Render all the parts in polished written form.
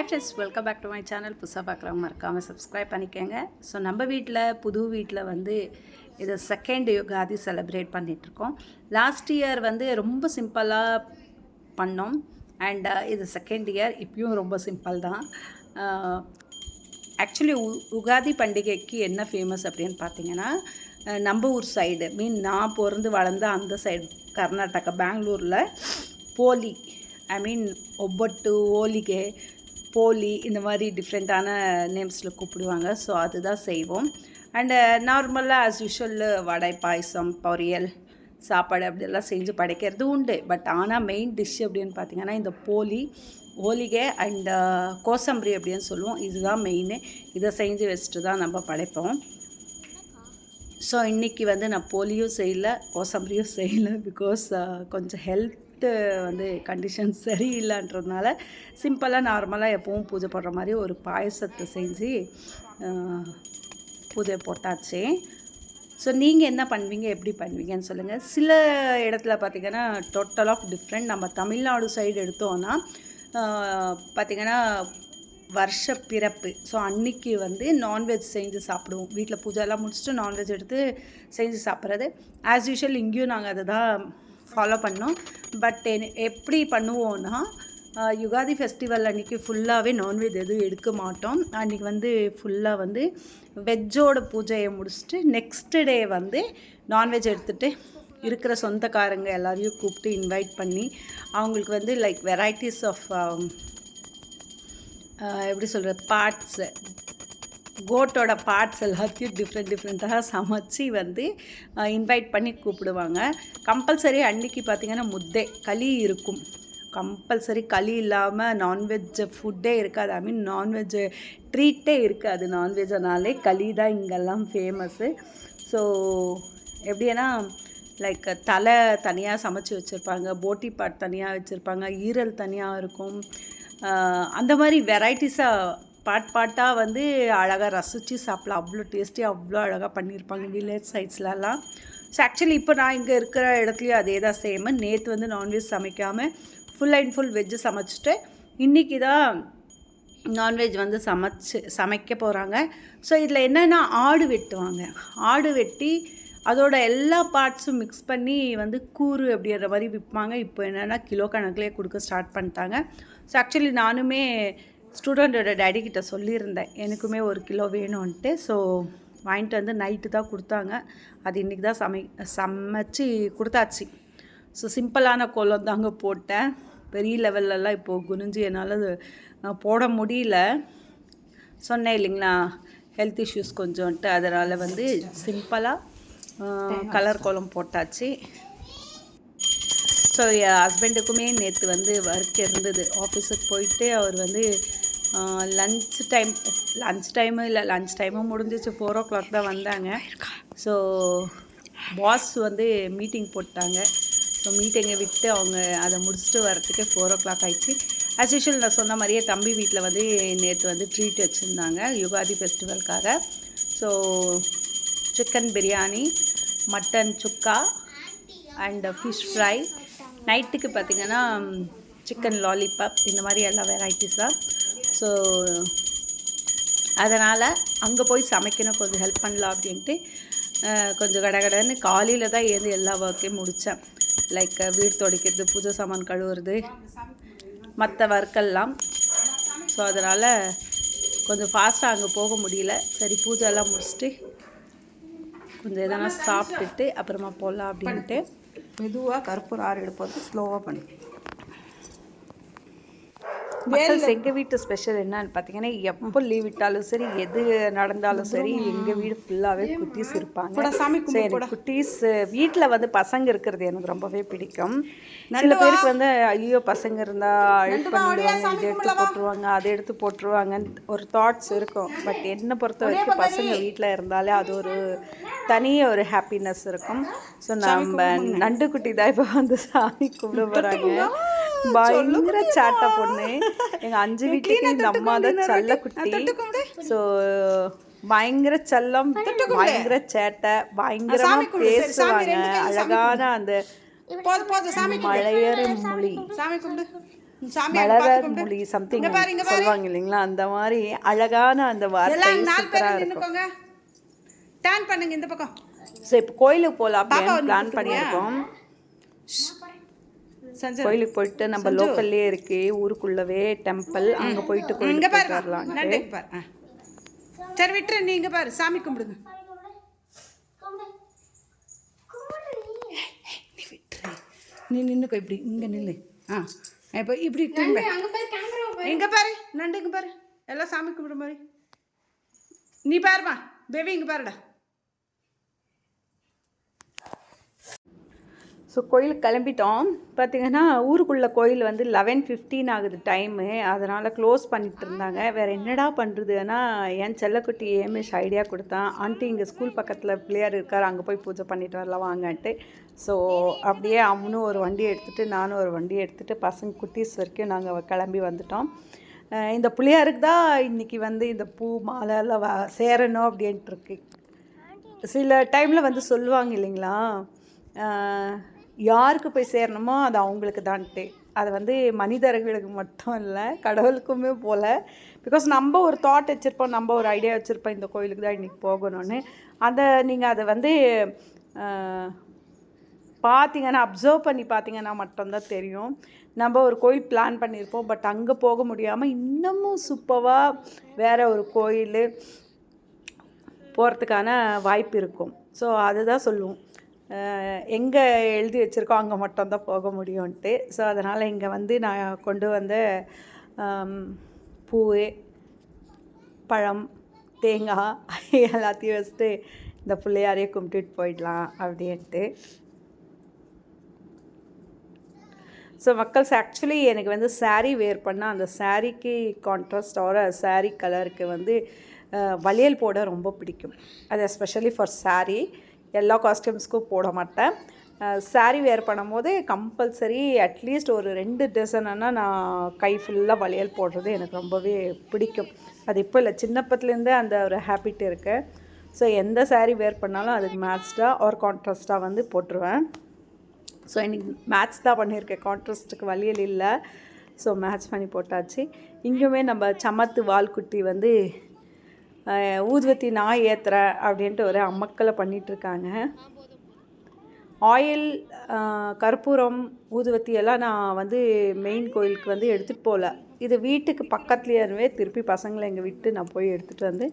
Hi friends, welcome back to my channel. புதுசாக பார்க்குறவங்க மறக்காமல் சப்ஸ்கிரைப் பண்ணிக்கோங்க. ஸோ நம்ம வீட்டில் புது வீட்டில் வந்து இது செகண்ட் யுகாதி செலிப்ரேட் பண்ணிகிட்ருக்கோம். லாஸ்ட் இயர் வந்து ரொம்ப சிம்பிளாக பண்ணோம் அண்ட் இது செகண்ட் இயர். இப்பயும் ரொம்ப சிம்பிள் தான். ஆக்சுவலி உகாதி பண்டிகைக்கு என்ன ஃபேமஸ் அப்படின்னு பார்த்தீங்கன்னா, நம்ம ஊர் சைடு நான் பிறந்து வளர்ந்த அந்த சைடு கர்நாடகா பெங்களூரில் போலி ஒಬ್ಬಟ್ಟು ஓலிகை போலி இந்த மாதிரி டிஃப்ரெண்ட்டான நேம்ஸில் கூப்பிடுவாங்க. ஸோ அதுதான் செய்வோம். அண்டு நார்மலாக ஆஸ் யூஷுவல் வடை, பாயசம், பொரியல், சாப்பாடு அப்படியெல்லாம் செஞ்சு படைக்கிறது உண்டு. பட் ஆனால் மெயின் டிஷ் அப்படின்னு பார்த்திங்கன்னா இந்த போலி, ஓலிகை அண்ட் கோசம்பரி அப்படின்னு சொல்லுவோம். இதுதான் மெயின். இதை செஞ்சு வச்சுட்டு தான் நம்ம படைப்போம். ஸோ இன்றைக்கி வந்து நான் போலியும் செய்யலை, கோசம்பரியும் செய்யலை. பிகாஸ் கொஞ்சம் ஹெல்த்து வந்து கண்டிஷன் சரியில்லைன்றதுனால சிம்பிளாக நார்மலாக எப்பவும் பூஜை போடுற மாதிரி ஒரு பாயசத்தை செஞ்சு பூஜை போட்டாச்சு. ஸோ நீங்கள் என்ன பண்ணுவீங்க, எப்படி பண்ணுவீங்கன்னு சொல்லுங்கள். சில இடத்துல பார்த்திங்கன்னா டோட்டல் ஆஃப் டிஃப்ரெண்ட். நம்ம தமிழ்நாடு சைடு எடுத்தோன்னா பார்த்திங்கன்னா வருஷ பிறப்பு. ஸோ அன்றைக்கி வந்து நான்வெஜ் செஞ்சு சாப்பிடுவோம். வீட்டில் பூஜைலாம் முடிச்சுட்டு நான்வெஜ் எடுத்து செஞ்சு சாப்பிட்றது ஆஸ் யூஷுவல். இங்கேயும் நாங்கள் அதை தான் ஃபாலோ பண்ணோம். பட் எப்படி பண்ணுவோன்னா, யுகாதி ஃபெஸ்டிவல் அன்றைக்கி ஃபுல்லாகவே நான்வெஜ் எதுவும் எடுக்க மாட்டோம். அன்றைக்கி வந்து ஃபுல்லாக வந்து வெஜ்ஜோட பூஜையை முடிச்சுட்டு நெக்ஸ்ட் டே வந்து நான்வெஜ் எடுத்துகிட்டு இருக்கிற சொந்தக்காரங்க எல்லாரையும் கூப்பிட்டு இன்வைட் பண்ணி அவங்களுக்கு வந்து லைக் வெரைட்டிஸ் ஆஃப் எப்படி சொல்கிறது பார்ட்ஸு, கோட்டோட பார்ட்ஸ் எல்லாத்தையும் டிஃப்ரெண்ட்டாக சமைச்சு வந்து இன்வைட் பண்ணி கூப்பிடுவாங்க. கம்பல்சரி அன்றைக்கி பார்த்திங்கன்னா முத்தை களி இருக்கும். கம்பல்சரி களி இல்லாமல் நான்வெஜ் ஃபுட்டே இருக்காது. நான்வெஜ் ட்ரீட்டே இருக்காது. நான்வெஜ்ஜனாலே களி தான் இங்கெல்லாம் ஃபேமஸ்ஸு. ஸோ எப்படின்னா லைக் தலை தனியாக சமைச்சு வச்சுருப்பாங்க, போட்டி பாட் தனியாக வச்சுருப்பாங்க, ஈரல் தனியாக இருக்கும். அந்த மாதிரி வெரைட்டிஸாக பாட்டாக வந்து அழகாக ரசித்து சாப்பிடலாம். அவ்வளோ டேஸ்டியாக அவ்வளோ அழகாக பண்ணியிருப்பாங்க வில்லேஜ் சைட்ஸ்லலாம். ஸோ ஆக்சுவலி இப்போ நான் இங்கே இருக்கிற இடத்துலையும் அதே தான் சேம். நேற்று வந்து நான்வெஜ் சமைக்காமல் ஃபுல் அண்ட் ஃபுல் வெஜ்ஜு சமைச்சிட்டு இன்றைக்கி தான் நான்வெஜ் வந்து சமைக்க போகிறாங்க. ஸோ இதில் என்னென்னா ஆடு வெட்டுவாங்க. ஆடு வெட்டி அதோட எல்லா பார்ட்ஸும் மிக்ஸ் பண்ணி வந்து கூறு அப்படின்ற மாதிரி விற்பாங்க. இப்போ என்னென்னா கிலோ கணக்கிலே கொடுக்க ஸ்டார்ட் பண்ணிட்டாங்க. ஸோ ஆக்சுவலி நானுமே ஸ்டூடெண்ட்டோட டேடிக்கிட்ட சொல்லியிருந்தேன் எனக்குமே 1 கிலோ வேணும்ன்ட்டு. ஸோ வாங்கிட்டு வந்து நைட்டு தான் கொடுத்தாங்க. அது இன்றைக்கி தான் சமைச்சு கொடுத்தாச்சு. ஸோ சிம்பிளான கோலம் தாங்க போட்டேன். பெரிய லெவல்லலாம் இப்போது குனிஞ்சு என்னால் போட முடியல. சொன்னேன் இல்லைங்களா, ஹெல்த் இஷ்யூஸ் கொஞ்சம்ன்ட்டு. அதனால் வந்து சிம்பிளாக கலர் கோலம் போட்டாச்சு. ஸோ என் ஹஸ்பண்டுக்குமே நேற்று வந்து ஒர்க் இருந்தது. ஆஃபீஸுக்கு போயிட்டு அவர் வந்து லன்ச் டைமும் முடிஞ்சிச்சு. 4 o'clock தான் வந்தாங்க. ஸோ பாஸ் வந்து மீட்டிங் போட்டாங்க. ஸோ மீட்டிங்கை விட்டு அவங்க அதை முடிச்சுட்டு வரத்துக்கு 4 o'clock ஆயிடுச்சு. ஆஸ் யூஷுவல் நான் சொன்ன மாதிரியே தம்பி வீட்டில் வந்து நேற்று வந்து ட்ரீட் வச்சுருந்தாங்க யுகாதி ஃபெஸ்டிவலுக்காக. So chicken biryani, mutton chukka and fish fry. நைட்டுக்கு பார்த்திங்கன்னா சிக்கன் லாலிபாப், இந்த மாதிரி எல்லா வெரைட்டிஸாக. ஸோ அதனால் அங்கே போய் சமைக்கணும், கொஞ்சம் ஹெல்ப் பண்ணலாம் அப்படின்ட்டு கொஞ்சம் கடகடன்னு காலையில் தான் ஏந்து எல்லா ஒர்க்கையும் முடித்தேன். லைக் வீடு துடைக்கிறது, பூஜை சாமான் கழுவுறது, மற்ற ஒர்க்கெல்லாம். ஸோ அதனால் கொஞ்சம் ஃபாஸ்ட்டாக அங்கே போக முடியல. சரி பூஜைலாம் முடிச்சுட்டு கொஞ்சம் எதனா சாப்பிட்டுட்டு அப்புறமா போகலாம் அப்படின்ட்டு மெதுவாக கற்பூரம் ஆறு எடுப்பது ஸ்லோவாக பண்ணி. எங்கள் வீட்டு ஸ்பெஷல் என்னன்னு பார்த்தீங்கன்னா, எப்போ லீவ் விட்டாலும் சரி, எது நடந்தாலும் சரி, எங்கள் வீடு ஃபுல்லாகவே குட்டீஸ் இருப்பாங்க. சரி, குட்டீஸ் வீட்டில் வந்து பசங்க இருக்கிறது எனக்கு ரொம்பவே பிடிக்கும். சில பேருக்கு வந்து ஐயோ பசங்க இருந்தால் அழுப்பு பண்ணிடுவாங்க, இதை எடுத்து போட்டுருவாங்க, அதை எடுத்து போட்டுருவாங்கன்னு ஒரு தாட்ஸ் இருக்கும். பட் என்னை பொறுத்த வரைக்கும் பசங்க வீட்டில் இருந்தாலே அது ஒரு தனியாக ஒரு ஹாப்பினஸ் இருக்கும். ஸோ நம்ம நண்டு குட்டி தான் இப்போ வந்து சாமி கும்பிட போகிறாங்க. பயங்கர சேட்டை பொண்ணு. எங்கள் 5 வீட்டுக்கு இந்த அம்மா தான் செல்ல குட்டி. ஸோ பயங்கர செல்லம், பயங்கர சேட்டை, பயங்கரமாக பேசுவாங்க. அழகான அந்த மலையற மொழி. மலரார் மொழி சம்திங் சொல்லுவாங்க இல்லைங்களா, அந்த மாதிரி அழகான அந்த வார்த்தை சூப்பராக இருக்கும். டர்ன் பண்ணுங்க இந்த பக்கம். ஸோ இப்போ கோயிலுக்கு போகலாம் அப்படின்னு பிளான் பண்ணியிருக்கோம். கோயிலுக்கு போயிட்டு நம்ம லோக்கல்லே இருக்கு, ஊருக்குள்ளவே டெம்பிள், அங்கே போயிட்டு கோயிலுக்கு வரலாம். சரி விட்டுரு, நீங்க பாரு சாமி கும்பிடுங்க. நீ நின்னுக்கோ, இப்படி இங்கே நில்லு. இப்போ இப்படி இங்கே பாரு, நண்டு இங்கே பாரு, எல்லாம் சாமி கும்பிடுற மாதிரி. நீ பாருமா பேபி, இங்கே பாருடா. ஸோ கோயிலுக்கு கிளம்பிட்டோம். பார்த்திங்கன்னா ஊருக்குள்ளே கோயில் வந்து 11:15 ஆகுது டைமு, அதனால் க்ளோஸ் பண்ணிகிட்டு இருந்தாங்க. வேறு என்னடா பண்ணுறதுன்னா என் செல்லக்குட்டி ஏமேஷ் ஐடியா கொடுத்தான், ஆண்டி இங்கே ஸ்கூல் பக்கத்தில் பிள்ளையார் இருக்கார், அங்கே போய் பூஜை பண்ணிட்டு வரலாம் வாங்கன்ட்டு. ஸோ அப்படியே அவனும் ஒரு வண்டி எடுத்துகிட்டு நானும் ஒரு வண்டி எடுத்துகிட்டு பசங்க குட்டீஸ் வரைக்கும் நாங்கள் கிளம்பி வந்துட்டோம். இந்த பிள்ளையாருக்கு தான் இன்றைக்கி வந்து இந்த பூ மாலைலாம் சேரணும் அப்படின்ட்டுருக்கு. சில டைமில் வந்து சொல்லுவாங்க இல்லைங்களா, யாருக்கு போய் சேரணுமோ அது அவங்களுக்கு தான்ட்டு. அது வந்து மனிதர்களுக்கு மட்டும் இல்லை, கடவுளுக்குமே போல். பிகாஸ் நம்ம ஒரு தாட் வச்சுருப்போம், நம்ம ஒரு ஐடியா வச்சுருப்போம், இந்த கோயிலுக்கு தான் இன்றைக்கி போகணும்னு. நீங்கள் அதை வந்து பார்த்தீங்கன்னா, அப்சர்வ் பண்ணி பார்த்தீங்கன்னா மட்டும்தான் தெரியும். நம்ம ஒரு கோயில் பிளான் பண்ணியிருப்போம், பட் அங்கே போக முடியாமல் இன்னமும் சூப்பராக வேறு ஒரு கோயில் போகிறதுக்கான வாய்ப்பு இருக்கும். ஸோ அதுதான் சொல்லுவோம், எங்கே எழுதி வச்சுருக்கோம் அங்கே மட்டும்தான் போக முடியும்ன்ட்டு. ஸோ அதனால் இங்கே வந்து நான் கொண்டு வந்த பூ, பழம், தேங்காய் எல்லாத்தையும் வச்சுட்டு இந்த பிள்ளையாரையே கும்பிட்டுட்டு போயிடலாம் அப்படின்ட்டு. ஸோ மக்கள்ஸ் ஆக்சுவலி எனக்கு வந்து சாரீ வேர் பண்ணால் அந்த சாரீக்கு கான்ட்ராஸ்ட் ஆகிற சாரீ கலருக்கு வந்து வளையல் போட ரொம்ப பிடிக்கும். அது எஸ்பெஷலி ஃபார் சாரீ, எல்லா காஸ்டியூம்ஸ்க்கும் போட மாட்டேன். சாரீ வேர் பண்ணும்போது கம்பல்சரி அட்லீஸ்ட் ஒரு 2 டசன்னா நான் கை ஃபுல்லாக வளையல் போடுறது எனக்கு ரொம்பவே பிடிக்கும். அது இப்போ இல்லை, சின்னப்பத்துலேருந்தே அந்த ஒரு ஹேபிட் இருக்குது. ஸோ எந்த சாரீ வேர் பண்ணாலும் அதுக்கு மேட்ச்டாக ஒரு கான்ட்ராஸ்ட்டாக வந்து போட்டுருவேன். ஸோ இன்றைக்கி மேட்ச் தான் பண்ணியிருக்கேன், கான்ட்ராஸ்ட்டுக்கு வளையல் இல்லை. ஸோ மேட்ச் பண்ணி போட்டாச்சு. இங்கேயுமே நம்ம சமத்து வால்குட்டி வந்து ஊதுவத்தி நான் ஏற்றுறேன் அப்படின்ட்டு ஒரு அம்மக்களை பண்ணிகிட்ருக்காங்க. ஆயில், கற்பூரம், ஊதுவத்தி எல்லாம் நான் வந்து மெயின் கோயிலுக்கு வந்து எடுத்துகிட்டு போகல. இது வீட்டுக்கு பக்கத்துலேயே திருப்பி பசங்களை எங்கள் விட்டு நான் போய் எடுத்துகிட்டு வந்து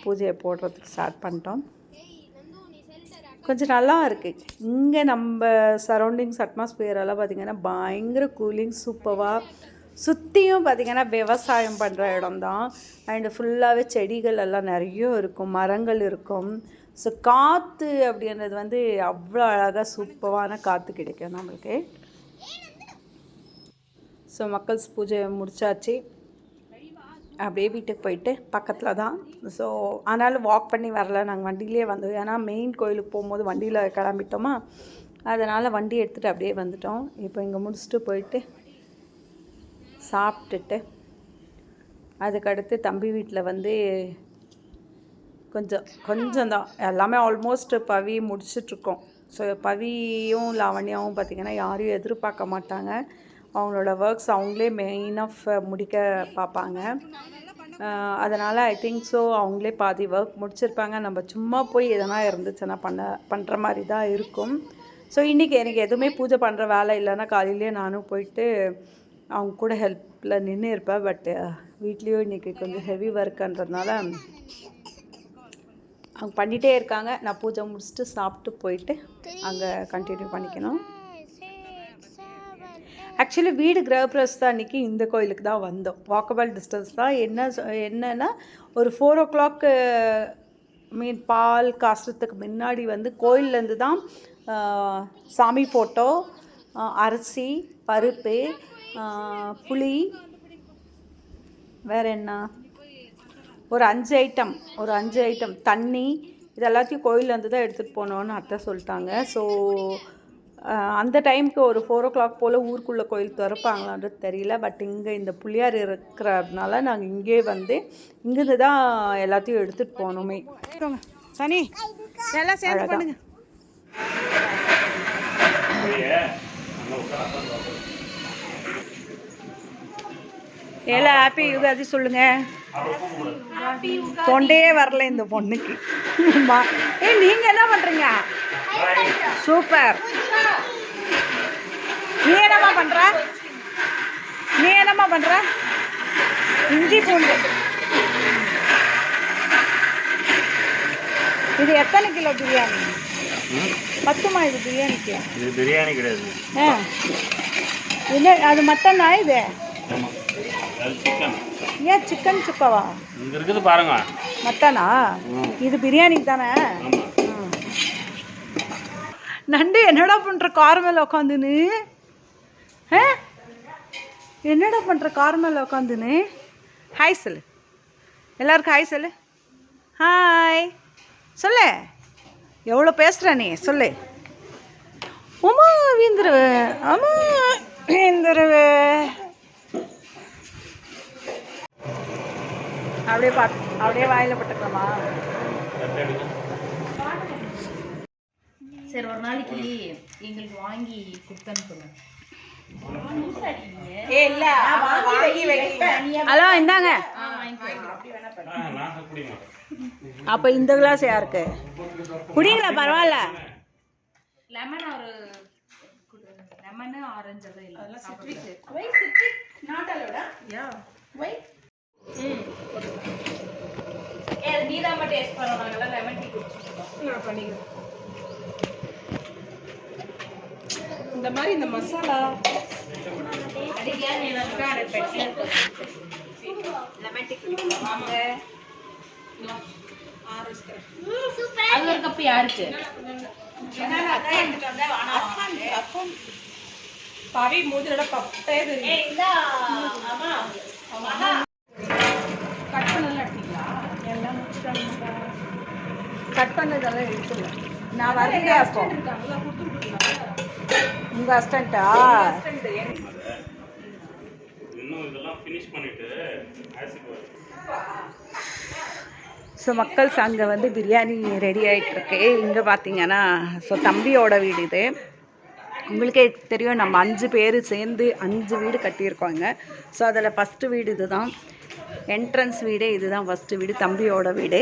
பூஜையை போடுறதுக்கு ஸ்டார்ட் பண்ணிட்டோம். கொஞ்சம் நல்லா இருக்குது இங்கே நம்ம சரௌண்டிங்ஸ் அட்மாஸ்பியரெல்லாம் பார்த்திங்கன்னா பயங்கர கூலிங், சூப்பராக. சுற்றியும் பார்த்திங்கன்னா விவசாயம் பண்ணுற இடம் தான். அண்டு ஃபுல்லாகவே செடிகள் எல்லாம் நிறைய இருக்கும், மரங்கள் இருக்கும். ஸோ காற்று அப்படின்றது வந்து அவ்வளோ அழகாக சூப்பரான காற்று கிடைக்கும் நம்மளுக்கு. ஸோ மக்கள்ஸ் பூஜை முடிச்சாச்சு, அப்படியே வீட்டுக்கு போயிட்டு பக்கத்தில் தான். ஸோ ஆனாலும் வாக் பண்ணி வரல, நாங்கள் வண்டியிலே வந்தோம். ஏன்னா மெயின் கோயிலுக்கு போகும்போது வண்டியில் கிளம்பிட்டோமா, அதனால் வண்டி எடுத்துகிட்டு அப்படியே வந்துட்டோம். இப்போ இங்கே முடிச்சுட்டு போயிட்டு சாப்பிட்டுட்டு அதுக்கடுத்து தம்பி வீட்டில் வந்து கொஞ்சம் தான் எல்லாமே ஆல்மோஸ்ட் பவி முடிச்சிட்ருக்கோம். ஸோ பவியும் லாவண்யாவும் பார்த்திங்கன்னா யாரையும் எதிர்பார்க்க மாட்டாங்க, அவங்களோட ஒர்க்ஸ் அவங்களே மெயினாக முடிக்க பார்ப்பாங்க. அதனால் ஐ திங்க் ஸோ அவங்களே பாதி ஒர்க் முடிச்சிருப்பாங்க. நம்ம சும்மா போய் எதனா இருந்துச்சுன்னா பண்ணுற மாதிரி தான் இருக்கும். ஸோ இன்றைக்கி எனக்கு எதுவுமே பூஜை பண்ணுற வேலை இல்லைன்னா காலையிலேயே நானும் போயிட்டு அவங்க கூட ஹெல்ப்பில் நின்று இருப்பேன். பட் வீட்லேயும் இன்றைக்கி கொஞ்சம் ஹெவி ஒர்க்குன்றதுனால அவங்க பண்ணிகிட்டே இருக்காங்க. நான் பூஜை முடிச்சுட்டு சாப்பிட்டு போயிட்டு அங்கே கண்டினியூ பண்ணிக்கணும். ஆக்சுவலி வீடு கிரகப்பிரவேசம் அன்றைக்கி இந்த கோயிலுக்கு தான் வந்தோம், வாக்கபிள் டிஸ்டன்ஸ் தான். என்னன்னா ஒரு 4 o'clock பால் காசுறதுக்கு முன்னாடி வந்து கோயிலேருந்து தான் சாமி ஃபோட்டோ, அரிசி, பருப்பு, புளி, வேறு என்ன ஒரு 5 ஐட்டம் தண்ணி, இது எல்லாத்தையும் கோயிலேருந்து தான் எடுத்துகிட்டு போனோன்னு அத்தை சொல்லிட்டாங்க. ஸோ அந்த டைமுக்கு ஒரு 4 o'clock போல் ஊருக்குள்ளே கோயில் திறப்பாங்களான்றது தெரியல. பட் இங்கே இந்த புள்ளியார் இருக்கிறதுனால நாங்கள் இங்கே வந்து இங்கேருந்து தான் எல்லாத்தையும் எடுத்துகிட்டு போனோமே. சனி எல்லாம் சேர்ந்து பண்ணுங்க. எல்லாம் ஹாப்பி யுகாதி சொல்லுங்க. தொண்டையே வரல இந்த பொண்ணுக்கு. நீங்க என்ன பண்றீங்க? சூப்பர். நீ என்னம்மா பண்ற? இஞ்சி பூண்டு. இது எத்தனை கிலோ பிரியாணி? 10மா இது பிரியாணிக்கு? இது பிரியாணி கிடையாது. என்ன அது மட்டனா இது? ஏன் சிக்கன் சுக்காவா? இங்க இருக்குது பாருங்க. மட்டனா? இது பிரியாணிக்கு தானே? நண்டு என்னடா பண்ற கார் மேல உட்காந்துன்னு? என்னடா பண்ற கார் மேல உட்காந்துன்னு? ஹாய் சொல்லு எல்லாருக்கும். ஹாய் சொல்லு. ஹாய் சொல்லு. எவ்வளோ பேசுகிற நீ சொல்லு. அம்மா வீந்துருவே. அப்படியே வாயில் பட்டுக்கலாமா? சரி, ஒரு நாளைக்கு எங்களுக்கு வாங்கி கொடுத்தனுப்புங்க. ஹலோ இந்தாங்க. அப்போ இந்த கிளாஸ் யாருக்கு? குடிங்களா? பரவாயில்ல. லெமன் ஆரஞ்சு எல்லாம் இல்லை. நீதான் டேஸ்ட் பண்ணுவாங்கல்ல. லெமன் டீ குடிச்சிருக்கோம். இந்த மாதிரி இந்த மசாலா லெமன் டீ குடிப்பாங்க. அது ஒரு கப்பு யாருக்கு? பவி மூதிரோட பப்பே கட் பண்ணதெல்லாம் இருக்குல்ல. நான் வரலையா? அப்போ உங்க அசிஸ்டண்டா? இன்னும் இதெல்லாம் ஃபினிஷ் பண்ணிட்டு ஆசிட் வாஷ். ஸோ மக்கள்ஸ் அங்கே வந்து பிரியாணி ரெடி ஆகிட்டுருக்கு. இங்கே பார்த்தீங்கன்னா ஸோ தம்பியோட வீடு இது. உங்களுக்கே தெரியும், நம்ம 5 பேர் சேர்ந்து 5 வீடு கட்டியிருக்கோங்க. ஸோ அதில் ஃபஸ்ட்டு வீடு இது தான். என்ட்ரன்ஸ் வீடே இது தான் ஃபஸ்ட்டு வீடு, தம்பியோட வீடு.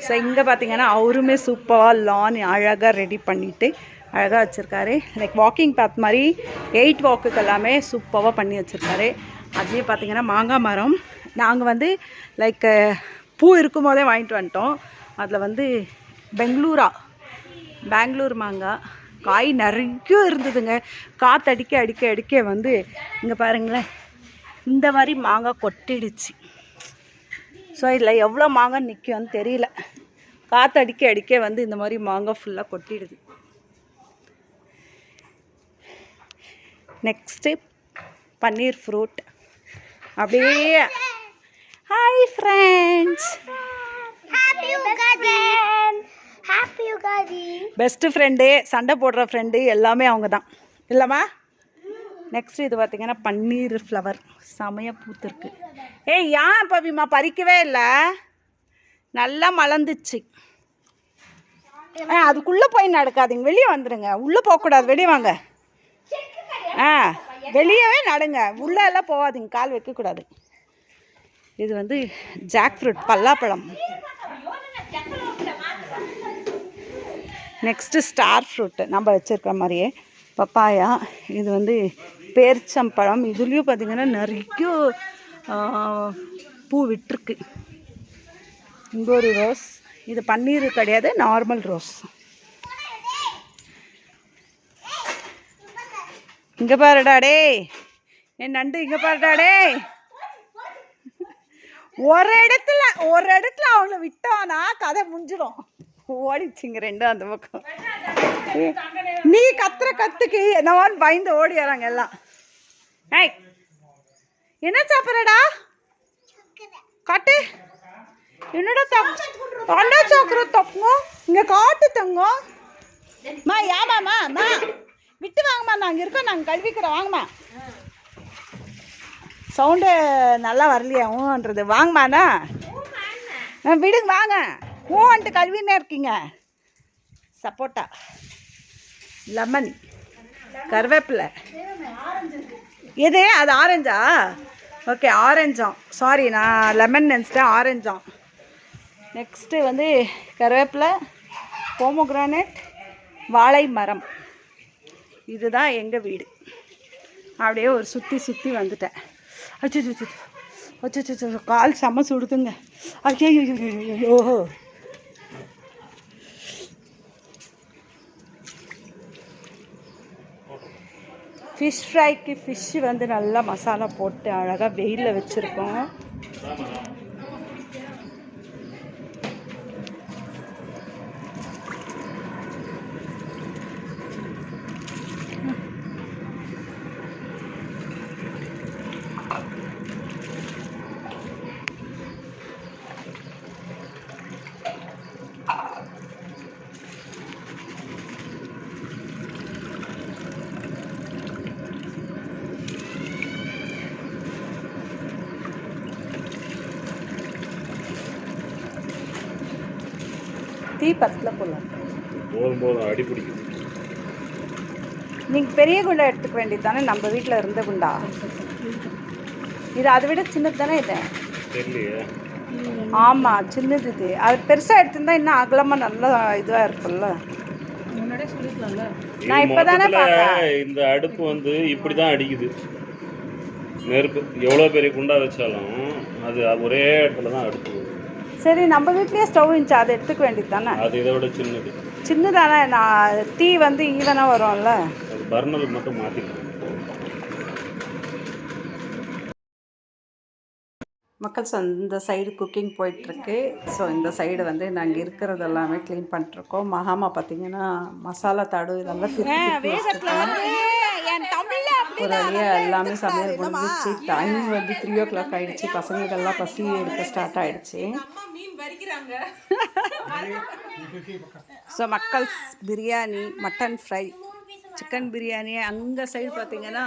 ஸோ இங்கே பார்த்தீங்கன்னா அவருமே சூப்பராக லான் அழகாக ரெடி பண்ணிவிட்டு அழகாக வச்சுருக்காரு. லைக் வாக்கிங் பாத் மாதிரி 8 வாக்குக்கு எல்லாமே சூப்பராக பண்ணி வச்சுருக்காரு. அதுலேயே பார்த்தீங்கன்னா மாங்காய் மரம் நாங்கள் வந்து லைக் பூ இருக்கும் போதே வாங்கிட்டு வந்துட்டோம். அதில் வந்து பெங்களூர் மாங்காய் காய் நிறைய இருந்ததுங்க. காற்றடிக்க அடிக்க அடிக்க வந்து இங்கே பாருங்களேன் இந்த மாதிரி மாங்காய் கொட்டிடுச்சு. ஸோ இதில் எவ்வளோ மாங்காய் நிற்கும்னு தெரியல. காற்றடிக்க அடிக்க வந்து இந்த மாதிரி மாங்காய் ஃபுல்லாக கொட்டிடுது. நெக்ஸ்ட்டு பன்னீர் ஃப்ரூட். அப்படியே ஹாய் ஃப்ரெண்ட்ஸ். பெஸ்ட்டு ஃப்ரெண்டு, சண்டை போடுற ஃப்ரெண்டு எல்லாமே அவங்க தான் இல்லைம்மா? நெக்ஸ்ட் இது பார்த்தீங்கன்னா பன்னீர் ஃப்ளவர் செமையாக பூத்துருக்கு. ஏய் ஏன் பவிமா பறிக்கவே இல்லை? நல்லா மலர்ந்துச்சு. அதுக்குள்ளே போய் நடக்காதீங்க, வெளியே வந்துடுங்க. உள்ளே போகக்கூடாது, வெளியே வாங்க. வெளியவே நடுங்க, உள்ளே எல்லாம் போகாதீங்க, கால் வைக்கக்கூடாது. இது வந்து ஜாக் ஃப்ரூட் பல்லாப்பழம். நெக்ஸ்ட்டு ஸ்டார் ஃப்ரூட்டு நம்ம வச்சுருக்கிற மாதிரியே பப்பாயா. இது வந்து பேரிச்சம்பழம். இதுலேயும் பார்த்திங்கன்னா நிறைய பூ விட்டுருக்கு. இங்கே ஒரு ரோஸ். இது பன்னீர் கிடையாது, நார்மல் ரோஸ். இங்கே பாருடா டே என் நண்டு, இங்கே பாருடா டே. ஒரு இடத்துல அவங்கள விட்டோன்னா கதை முடிஞ்சிடும். ஓடிச்சுங்க ரெண்டும் அந்த பக்கம். நீ கத்துக்கு என்னவான்னு பயந்து ஓடி வராங்க எல்லாம். ஏய் என்ன சாப்பிட்றடா? காட்டு. என்னடா அண்டா சாக்குற தப்புங்க இங்கே காட்டு தங்கம். ஏமாம்மா விட்டு வாங்கம்மா, நாங்கள் இருக்கோம், நாங்கள் கழுவிக்கிறோம், வாங்கம்மா. சவுண்டு நல்லா வரலையா? ஊன்றது வாங்கம்மாண்ணா. விடுங்க வாங்க. வந்துட்டு கழுவினே இருக்கீங்க. சப்போட்டா, லெமன், கருவேப்பிலை. எது அது? ஆரஞ்சா? ஓகே ஆரஞ்சாம், சாரி நான் லெமன் நினச்சிட்டேன், ஆரஞ்சாம். நெக்ஸ்ட்டு வந்து கருவேப்பிலை, போமோகிரானேட், வாழை மரம். இதுதான் எங்கள் வீடு. அப்படியே ஒரு சுற்றி வந்துட்டேன். அச்சோ அச்சோ கால் செம்ம சுடுதுங்க. ஐயோ ஃபிஷ் ஃப்ரைக்கு ஃபிஷ்ஷு வந்து நல்லா மசாலா போட்டு அழகாக வெயிலில் வச்சுருக்கோம். டீ பத்தில் போடலாம். போதும் அடி பிடிக்குது. நீங்கள் பெரிய குண்டா எடுத்துக்க வேண்டியது தானே, நம்ம வீட்டில் இருந்த குண்டா. இது அதை விட சின்னது தானே இது? தெரியலையே. ஆமாம் சின்னது இது. அது பெருசாக எடுத்துருந்தா இன்னும் அகலமாக நல்லா இதுவாக இருக்கும்ல. முன்னாடியே சொல்லிக்கலாம்ல. நான் இப்போ தானே பார்த்தேன். இந்த அடுப்பு வந்து இப்படி தான் அடிக்குது. நெருப்பு எவ்வளோ பெரிய குண்டா வச்சாலும் அது ஒரே இடத்துல தான் அடுப்பு. சரி நம்ம வீட்லேயே ஸ்டவ் இருந்துச்சு, அதை எடுத்துக்க வேண்டியது தானே. அது இதை விட சின்னது. சின்னதானே, நான் டீ வந்து ஈவனாக வரும்ல. அது பர்னர் மட்டும் மாற்றிக்கலாம். மக்கள்ஸ் இந்த சைடு குக்கிங் போயிட்டுருக்கு. ஸோ இந்த சைடு வந்து நாங்கள் இருக்கிறது எல்லாமே க்ளீன் பண்ணிட்டுருக்கோம். மகாமா பார்த்தீங்கன்னா மசாலா தாடு இதெல்லாம் ஒரு வழியாக எல்லாமே சமையல் முடிஞ்சிச்சு. டைம் வந்து 3 o'clock ஆகிடுச்சு. பசங்களுக்கெல்லாம் பசி எடுக்க ஸ்டார்ட் ஆகிடுச்சு. ஸோ மக்கள்ஸ் biryani, mutton fry, chicken biryani. அங்கே சைடு பார்த்தீங்கன்னா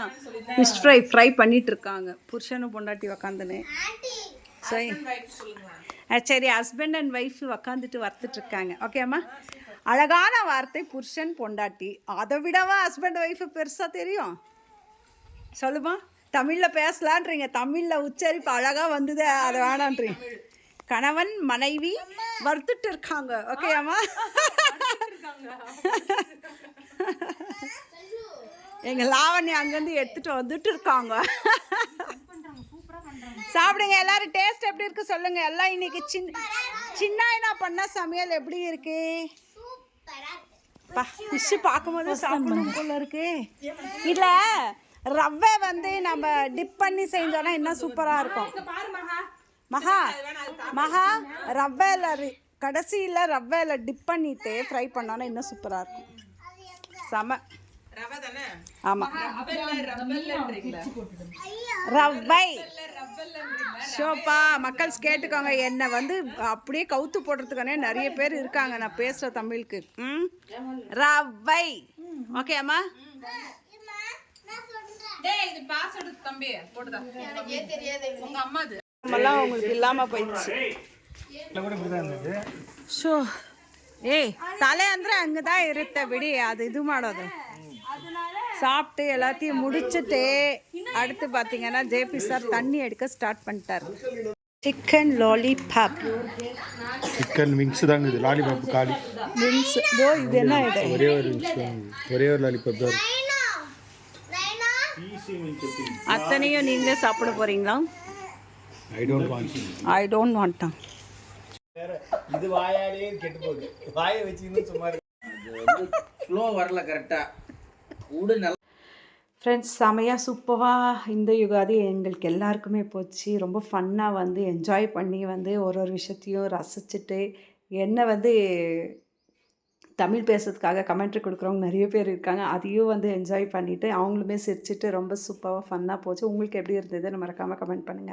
ஃபிஷ் ஃப்ரை பண்ணிட்டு இருக்காங்க புருஷனும் பொண்டாட்டி உக்காந்துன்னு. சரி ஹஸ்பண்ட் அண்ட் ஒய்ஃப் உக்காந்துட்டு வறுத்துட்ருக்காங்க. ஓகேம்மா, அழகான வார்த்தை புருஷன் பொண்டாட்டி. அதை விடவா ஹஸ்பண்ட் ஒய்ஃபு பெருசாக தெரியும்? சொல்லுமா, தமிழில் பேசலான்றீங்க, தமிழில் உச்சரிப்பு அழகாக வந்தது, அதை வேணான்றீங்க. கணவன் மனைவி வறுத்துட்டு இருக்காங்க. ஓகேம்மா, எங்க லாவண்யா அங்கேருந்து எடுத்துட்டு வந்துட்டு இருக்காங்க. சாப்பிடுங்க எல்லாரும். டேஸ்ட் எப்படி இருக்கு சொல்லுங்க. எல்லாம் இன்னைக்கு சின்ன பண்ண சமையல் எப்படி இருக்கு? ஃபிஷ் பார்க்கும்போது சாப்பிடணும் போல இருக்கு. இதில் ரவை வந்து நம்ம டிப் பண்ணி செஞ்சோன்னா இன்னும் சூப்பராக இருக்கும். மகா ரவையில் கடைசியில் ரவையில் டிப் பண்ணிட்டு ஃப்ரை பண்ணோன்னா இன்னும் சூப்பராக இருக்கும். செம. ஆமாம் ரவை ஷோப்பா. மக்கள்ஸ் கேட்டுக்கோங்க, என்னை வந்து அப்படியே கவுத்து போடுறதுக்கானே நிறைய பேர் இருக்காங்க நான் பேசுகிற தமிழுக்கு. ரவை. ஓகே அம்மா, நம்மலாம் உங்களுக்கு இல்லாமல் போயிடுச்சு. ஷோ ಏಯ್ ತಲೆ ಅಂದರೆ ಹಂಗೆ தான் ಇರುತ್ತೆ ಬಿಡಿ, ಅದು ಇದು ಮಾಡೋದು. சாப்பிட்டு எல்லாத்தையும் முடிச்சுட்டு அடுத்து பார்த்தீங்கன்னா ஜேபி சார் தண்ணி எடுக்க ஸ்டார்ட் பண்ணிட்டார். சிக்கன் லாலிபாப், சிக்கன் விங்ஸ் தாங்க இது. லாலிபாப் காலி விங்ஸ். ஓ இது என்ன இது? ஒரே ஒரு விங்ஸ் தாங்க, ஒரே ஒரு லாலிபாப் தான். அத்தனையும் நீங்களே சாப்பிட போறீங்களா? I don't want. இது வாயாலே கெட்டு போகுது. வாயை வச்சுக்கின்னு சும்மா ஃப்ளோ வரல கரெக்டாக கூட. நல்ல ஃப்ரெண்ட்ஸ், செமையாக சூப்பராக இந்த யுகாதி எங்களுக்கு எல்லாருக்குமே போச்சு. ரொம்ப ஃபன்னாக வந்து என்ஜாய் பண்ணி வந்து ஒரு விஷயத்தையும் ரசிச்சுட்டு, என்னை வந்து தமிழ் பேசுறதுக்காக கமெண்ட்ரி கொடுக்குறவங்க நிறைய பேர் இருக்காங்க. அதையும் வந்து என்ஜாய் பண்ணிவிட்டு அவங்களுமே சிரிச்சுட்டு ரொம்ப சூப்பராக ஃபன்னாக போச்சு. உங்களுக்கு எப்படி இருந்ததுன்னு மறக்காமல் கமெண்ட் பண்ணுங்கள்.